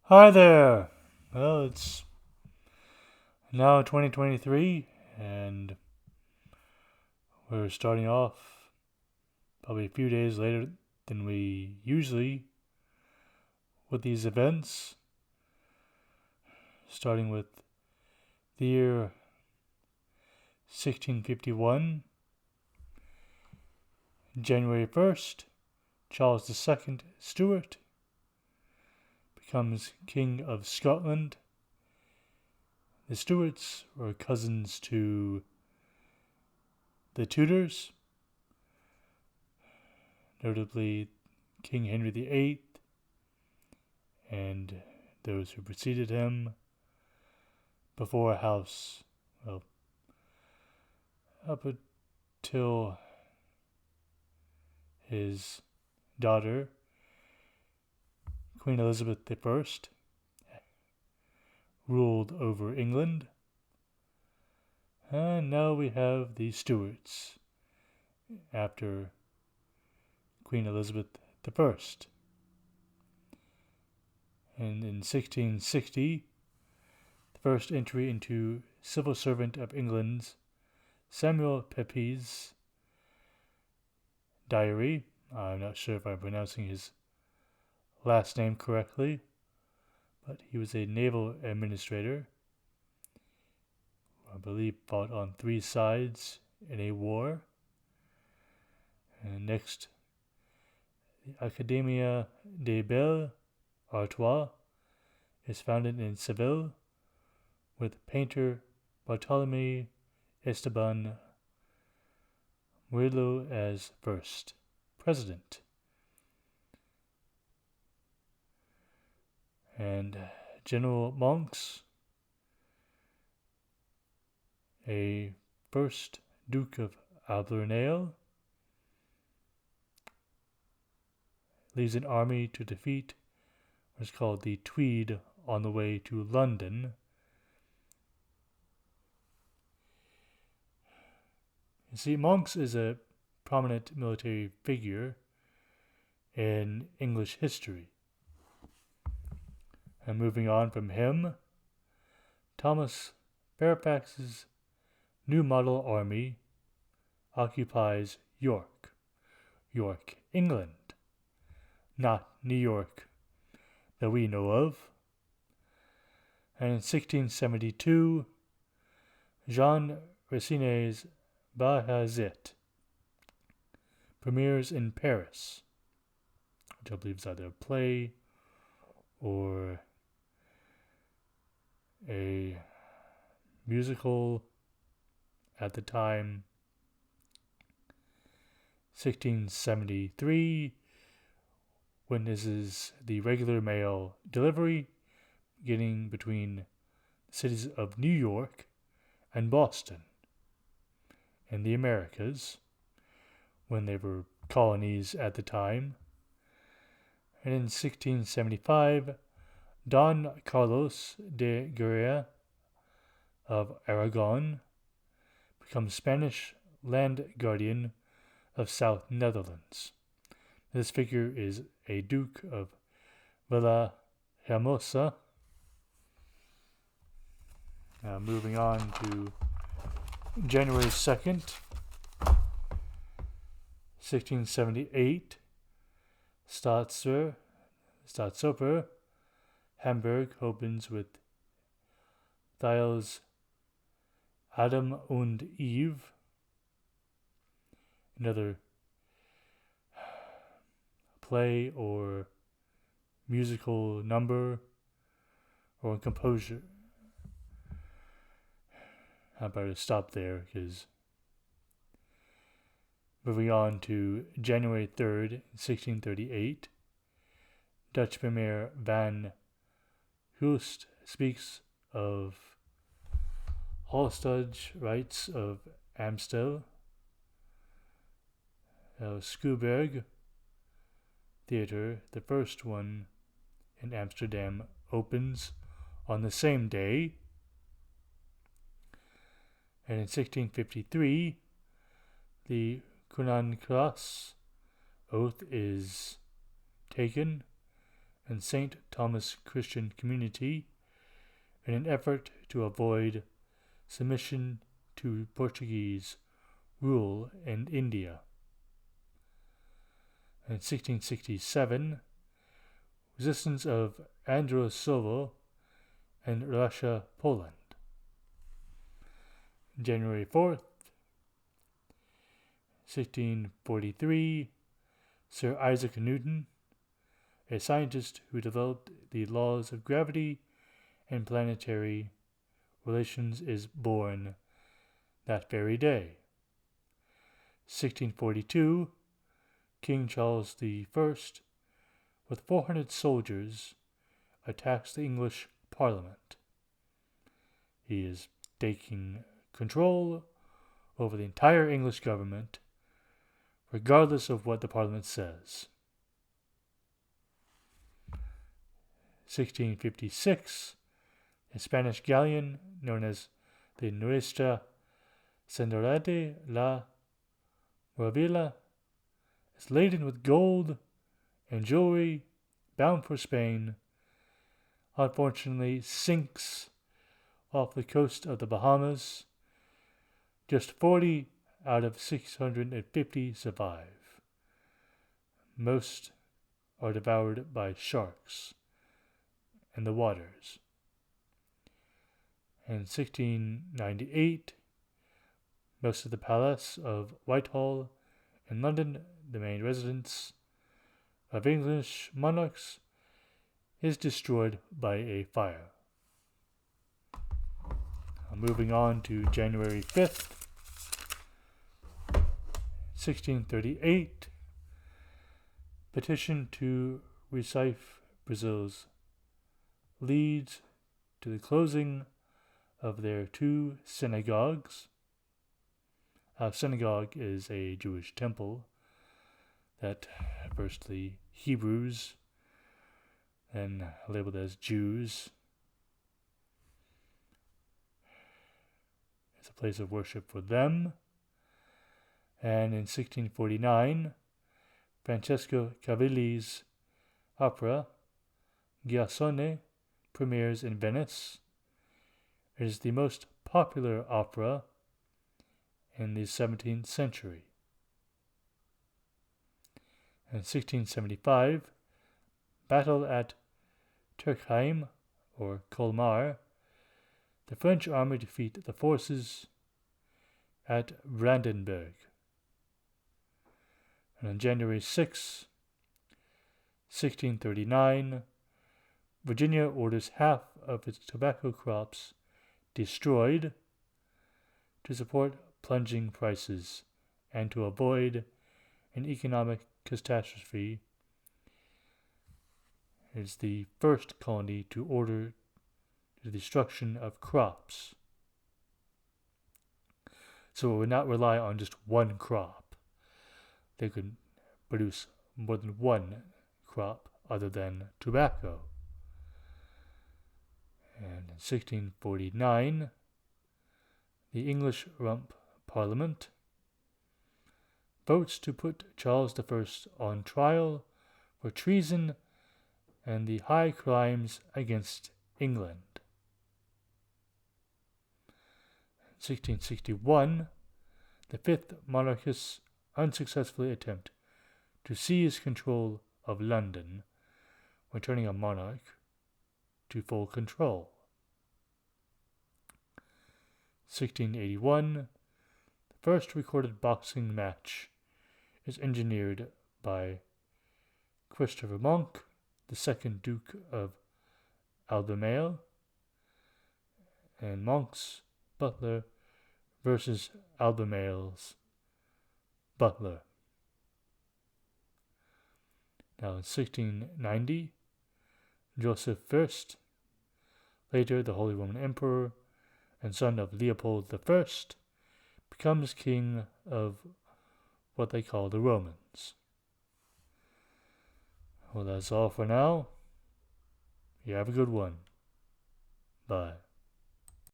Hi there. Well, it's now 2023, and we're starting off probably a few days later than we usually with these events, starting with the year 1651, January 1st, Charles II Stuart becomes King of Scotland. The Stuarts were cousins to the Tudors, notably King Henry VIII and those who preceded him before House, well, up until his daughter, Queen Elizabeth I, ruled over England. And now we have the Stuarts after Queen Elizabeth I. And in 1660, the first entry into Civil Servant of England's Samuel Pepys' diary. I'm not sure if I'm pronouncing his last name correctly, but he was a naval administrator who I believe fought on three sides in a war. And next, the Academia des Belles Arts is founded in Seville with painter Bartolome Esteban Murillo as first president. And General Monks, a first Duke of Albemarle, leads an army to defeat what's called the Tweed on the way to London. You see, Monks is a prominent military figure in English history. And moving on from him, Thomas Fairfax's New Model Army occupies York, England, not New York that we know of. And in 1672, Jean Racine's Bajazet premieres in Paris, which I believe is either a play or a musical at the time. 1673 witnesses the regular mail delivery beginning between the cities of New York and Boston in the Americas, when they were colonies at the time. And in 1675, Don Carlos de Guerra of Aragon becomes Spanish land guardian of South Netherlands. This figure is a Duke of Villahermosa. Now moving on to January 2nd, 1678, Staatsoper, Hamburg opens with Thiel's Adam und Eve, another play or musical number or composure. I better stop there because moving on to January 3rd, 1638, Dutch Premier Van Hulst speaks of Holstad's rights of Amstel. Schouwburg Theatre, the first one in Amsterdam, opens on the same day. And in 1653, the Koninklijks oath is taken, and St. Thomas Christian Community in an effort to avoid submission to Portuguese rule in India. In 1667, resistance of Androsovo and Russia, Poland. January 4th, 1643, Sir Isaac Newton, a scientist who developed the laws of gravity and planetary relations, is born that very day. 1642, King Charles I, with 400 soldiers, attacks the English Parliament. He is taking control over the entire English government, regardless of what the Parliament says. 1656, a Spanish galleon known as the Nuestra Señora de la Maravilla is laden with gold and jewelry, bound for Spain, unfortunately sinks off the coast of the Bahamas. Just 40 out of 650 survive. Most are devoured by sharks in the waters. In 1698, most of the palace of Whitehall in London, the main residence of English monarchs, is destroyed by a fire. Moving on to January 5th, 1638, petition to Recife, Brazil's leads to the closing of their 2 synagogues. A synagogue is a Jewish temple that first the Hebrews, then labeled as Jews, it's a place of worship for them. And in 1649, Francesco Cavalli's opera Giasone premieres in Venice. It is the most popular opera in the 17th century. In 1675, battle at Turkheim, or Colmar, the French army defeat the forces at Brandenburg. And on January 6, 1639, Virginia orders half of its tobacco crops destroyed to support plunging prices and to avoid an economic catastrophe. It is the first colony to order the destruction of crops. So it would not rely on just one crop. They could produce more than one crop other than tobacco. And in 1649, the English Rump Parliament votes to put Charles I on trial for treason and the high crimes against England. In 1661, the fifth monarchists unsuccessfully attempt to seize control of London, returning a monarch to full control. 1681, the first recorded boxing match is engineered by Christopher Monk, the second Duke of Albemarle, and Monk's butler versus Albemarle's butler. Now in 1690, Joseph I, later the Holy Roman Emperor and son of Leopold I, becomes king of what they call the Romans. Well, that's all for now. You have a good one. Bye.